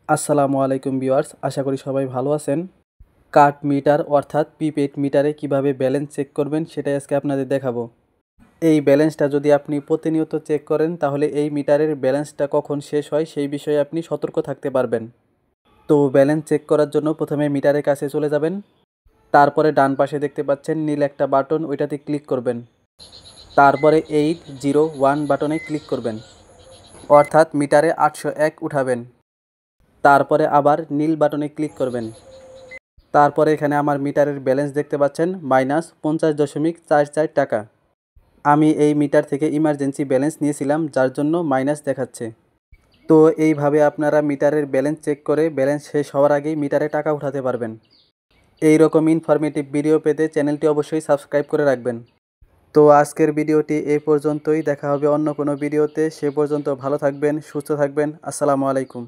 আসসালামু আলাইকুম ভিউয়ার্স, আশা করি সবাই ভালো আছেন। কার্ড মিটার অর্থাৎ প্রিপেড মিটারে কিভাবে ব্যালেন্স চেক করবেন সেটাই আজকে আপনাদের দেখাবো। এই ব্যালেন্সটা যদি আপনি প্রতিনিয়ত চেক করেন তাহলে এই মিটারের ব্যালেন্সটা কখন শেষ হয় সেই বিষয়ে আপনি সতর্ক থাকতে পারবেন। তো ব্যালেন্স চেক করার জন্য প্রথমে মিটারের কাছে চলে যাবেন। তারপরে ডান পাশে দেখতে পাচ্ছেন নীল একটা বাটন, ওইটাতে ক্লিক করবেন। তারপরে 801 বাটনে ক্লিক করবেন, অর্থাৎ মিটারে 801 উঠাবেন। তারপরে আবার নীল বাটনে ক্লিক করবেন। তারপরে এখানে আমার মিটারের ব্যালেন্স দেখতে পাচ্ছেন -50.44 টাকা। আমি এই মিটার থেকে ইমার্জেন্সি ব্যালেন্স নিয়েছিলাম, যার জন্য মাইনাস দেখাচ্ছে। তো এইভাবে আপনারা মিটারের ব্যালেন্স চেক করে ব্যালেন্স শেষ হওয়ার আগেই মিটারে টাকা উঠাতে পারবেন। এই রকম ইনফরমেটিভ ভিডিও পেতে চ্যানেলটি অবশ্যই সাবস্ক্রাইব করে রাখবেন। তো আজকের ভিডিওটি এই পর্যন্তই, দেখা হবে অন্য কোনো ভিডিওতে। সে পর্যন্ত ভালো থাকবেন, সুস্থ থাকবেন। আসসালামু আলাইকুম।